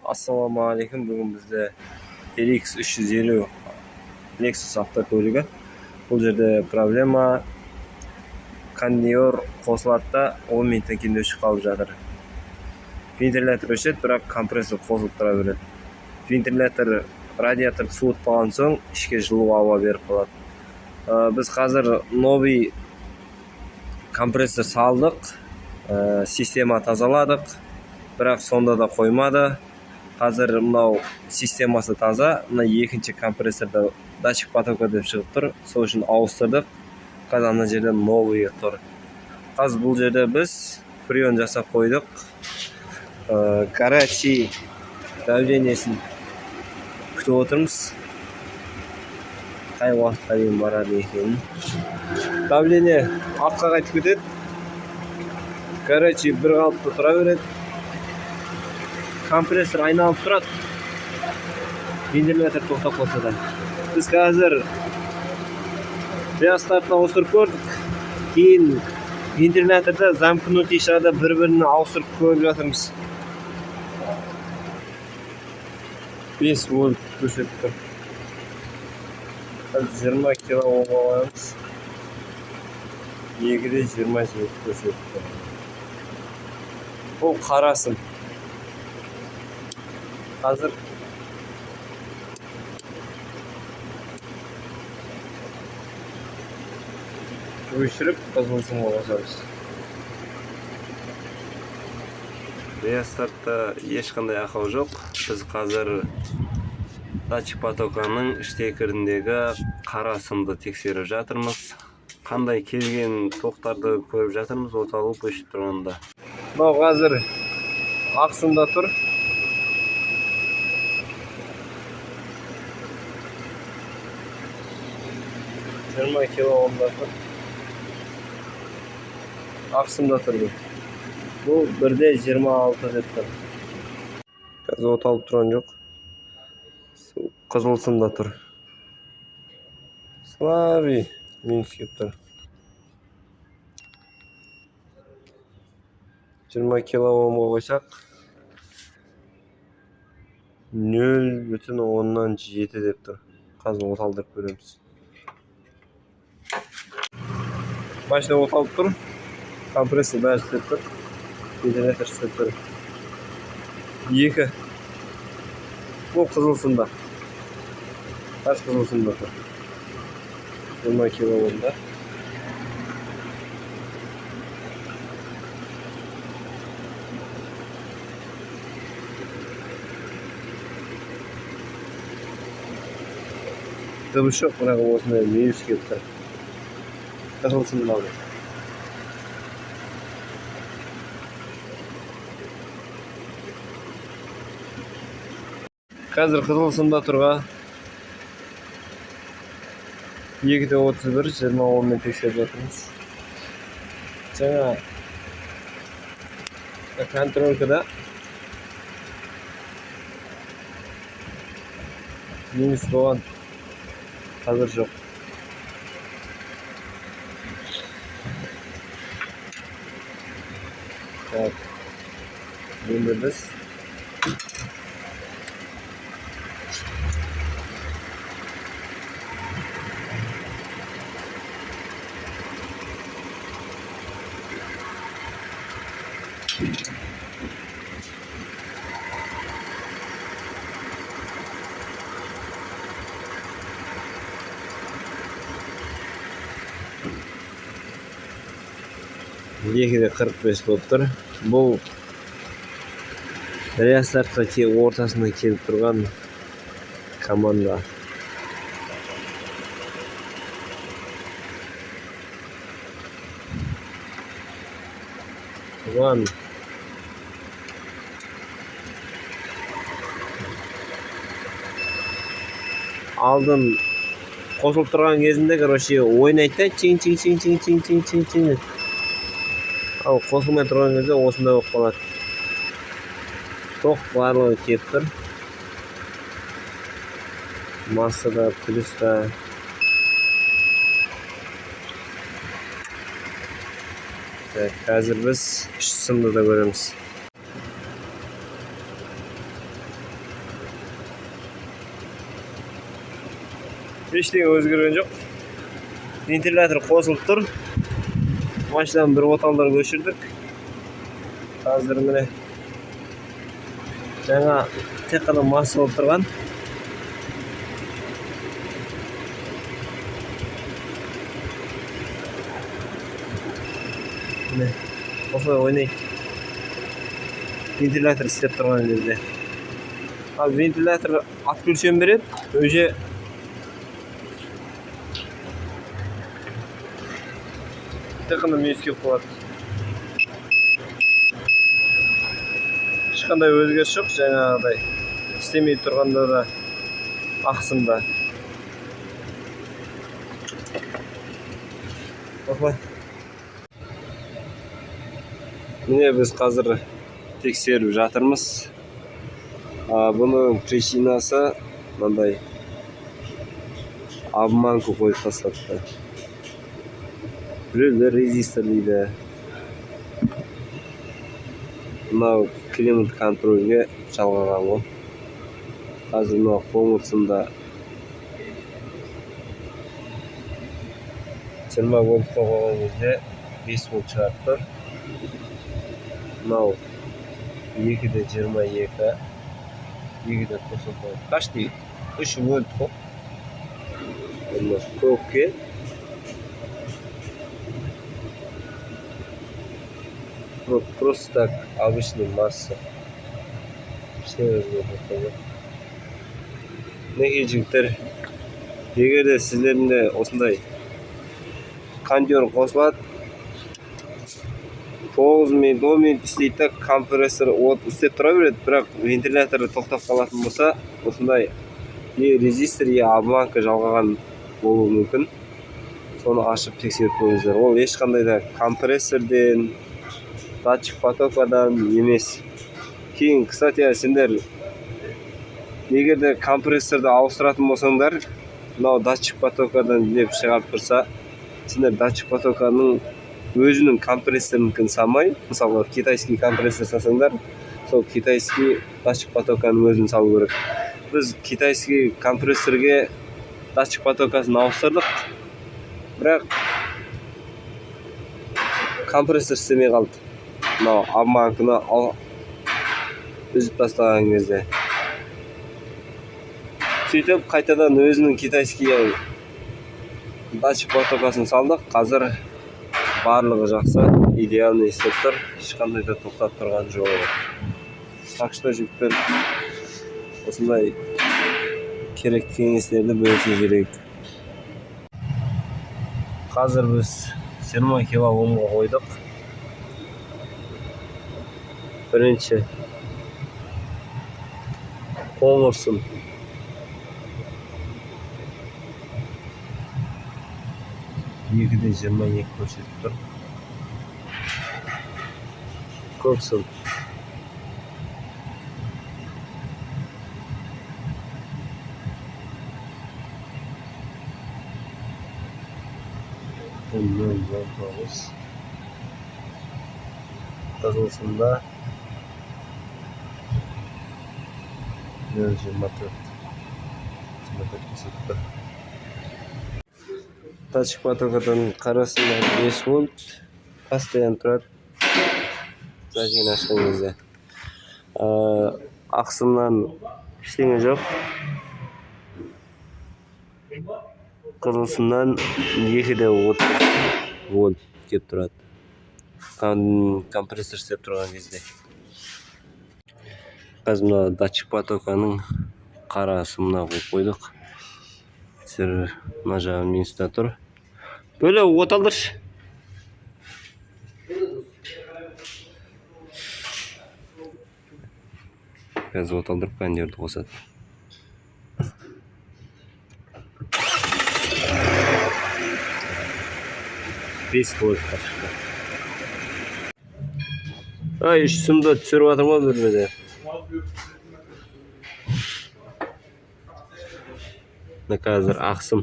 Assalomu alaykum. Bugun bizda RX 350 Lexus avtokөлігі. Бұл жерде проблема кондиер қосылады, 10 минуттан кейін өшіп қалып жатыр. Вентилятор өшеді, бірақ компрессор қосылып тұра береді. Вентилятор радиатор суытпаған соң ішке жылу ауа беріп қалады. Біз қазір новый компрессор салдық, система тазаладық, бірақ сонда да қоймады. Қазір мынау системасы таза, мына екінші компрессорда датчик потока деп шығып тұр, сол үшін ауыстырдық. Қазір ана жерде новый тұр. Қазір бұл жерде біз прион жасап қойдық. Горячий давлениесін күтіп отырмыз. Қай уақытқа дейін барады екен. Давление артқа қайтып кетеді. Горячий бір қалыпта тұра береді. Компрессор айналып тұрады. Вентилятор тоқтап қалса да. Біз қазір реостартына ауыстырып көрдік. Кейін вентиляторда замкнутый шарда бір-біріне ауыстырып көріп жатырмыз. 5 вольт көрсетіп тұр. 20 килоом аламыз. 2-де 20 көрсетіп тұр. Бұл қарасын. Қазір өшіріп қызылсын қосамыз. Реостартта ешқандай ақау жоқ. Біз қазір датчик потоканың штекеріндегі қара сымды тексеріп жатырмыз. Қандай келген тоқтарды көріп жатырмыз, оталып өшіп тұрғанда. Мынау қазір ақ сымда тұр. 20 килоомда тұр. Ақ сымда тұр бұл. Бұл 1-де 26 деп тұр. Қазір оталып тұрған жоқ. Қызыл сымда тұр. Слабый минус кеп тұр. 20 килоомға қойсақ 0,7 деп тұр. Қазір оталдырып көреміз. Машина оталып тұр. Компрессор бәрі істеп тұр. Вентилятор істеп тұр. 2. Бұл қызыл сымда. Қаш қызыл сымда тұр. 20 килоомда. Дыбыс жоқ, бірақ осындай минус келіп тұр. Қызыл сымда алды. Қазір қызыл сымда тұрға 2-де 31, 20 мен тексеріп жатырмыз. Жаңа контролькада минус болған. Қазір жоқ. Так. Енді біз екіде 45 болып тұр. Бұл реостартқа ортасына келіп тұрған команда. Бұған алдын қосылып тұрған кезінде, короче, ойнайды, чиң. Ал қосылмай тұрған кезде осында болып қалады. Тоқ барлығы кеп тұр. Массада, плюста. Қазір біз 3 сымды да көреміз. Eşliğe özgürgen yok. Ventilator qo'shilib tur. Mashinadan bir o'tallar ko'chirdik. Hozir mana жаңа tek qana massa bo'lib turgan. Mana osmonga o'ynaydi. Ventilator ishlab turgan yerda. Al ventilator отключен beradi. O'sha tek qana musiqa qo'yadi. Hech qanday o'zgarish yo'q, жаңағыдай istemay turganda da aqsimda. Qo'y. Mine biz hozir tekshirib жатырмыз. Buning причинасы мындай обманка qo'yib tashlabdi. Birovlar rezistor deydi. Mынау климат контрольге жалғаған ол. Қазір мынау қоңырсында 20 вольт қойған кезде 5 вольт шығарып тұр. Мынау 2-де 22, 2-де 90. Қашты 3 вольт қой. Мына көкке просто так обычный масса. Что өзгерді? Неге жігіттер, егер де сіздерінде осындай кондер қосылады, 9 минут, 10 минут істейді, компрессор от істеп тұра береді, бірақ вентиляторы тоқтап қалатын болса, осындай резистор, обманка жалғаған болуы мүмкін. Соны ашып тексеріп көріңіздер. Ол ешқандай да компрессорден, датчик потокадан емес. Кейін, кстати, сендер егер де компрессорды ауыстыратын болсаңдар, мынау датчик потокадан деп шығарып тұрса, сендер датчик потоканың өзінің компрессорыныкін салмай, мысалы китайский компрессор салсаңдар, сол китайский датчик потоканың өзін салу керек. Біз китайский компрессорге датчик потокасын ауыстырдық, бірақ компрессор істемей қалды. Мынау обманканы үзіп тастаған кезде. Сөйтіп қайтадан өзінің китайский датчик потокасын салдық. Қазір барлығы жақсы, идеальный істеп тұр. Ешқандай да тоқтап тұрған жоқ. Так что жігіттер, осындай керек кеңестерді бөлісе жүрейік. Қазір біз 20 кило омға қойдық. Бірінші қоңырсын. Екіде 22 көрсетіп тұр. Көксін. Қызылсында 0,24 көрсетіп тұр. Датчик потокадан қарасында 5 вольт постоянно тұрады. Зажигін ашқан кезде. Ақсымнан ештеңе жоқ. Қызылсынан 2-де 30 вольт кеп тұрады. Компрессор істеп тұрған кезде. Қазір мына датчик потоканың қарасы мына қойып қойдық. Сіздер мына жағы минуста тұр. Böyle от алдыршы. Қазір от алдырып кондерді қосады. Бес вольтқа шықты. Үш сымды түсіріп жатыр ма бөлмеде? Қазір ақсым.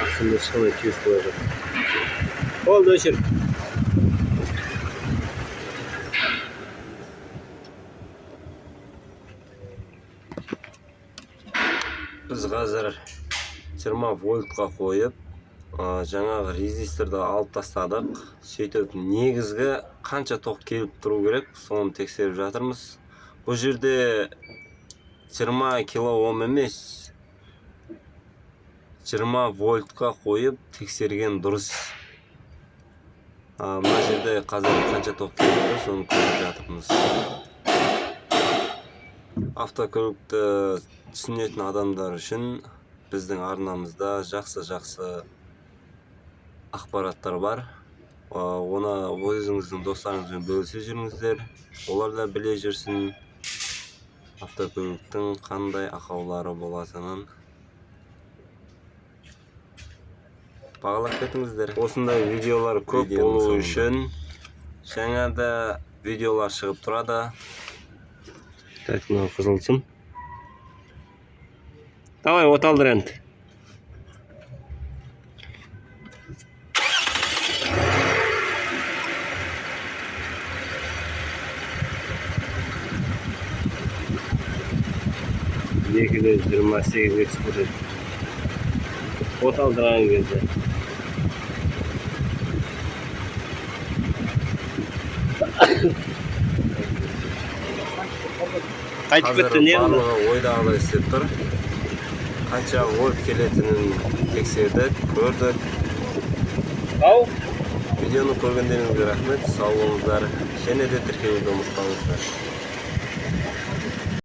Ақсымды ешқандай чувствуя жоқ. Болды, өшір. қазір 20 вольтқа қойып, жаңағы резисторды алып тастадық. Сөйтіп, негізгі қанша тоқ келіп тұру керек, соны тексеріп жатырмыз. Бұл жерде 20 кило ом емес, 20 вольтқа қойып тексерген дұрыс. Мына жерде қазір қанша тоқ келіп тұр, соны көріп жатырмыз. Автокөлікті түсінетін адамдар үшін біздің арнамызда жақсы ақпараттар бар. Оны өзіңіздің достарыңызбен бөлісе жүріңіздер. Олар да біле жүрсін автокөліктің қандай ақаулары болатынын. Бағалап кетіңіздер. Осындай видеолар көп болу үшін жаңада видеолар шығып тұрады. Так, мынау қызылсын. Давай, оталдыр енді. Екіде 28-ге түсіп кетеді. Оталдырған кезде. Қайтып кетті, не болды? Барлығы ойдағыдай істеп тұр. Қанша вольт келетінін тексердік, көрдік. Видеоны көргендеріңізге рахмет, сау болыңыздар. Және де тіркелуді ұмытпаңыздар.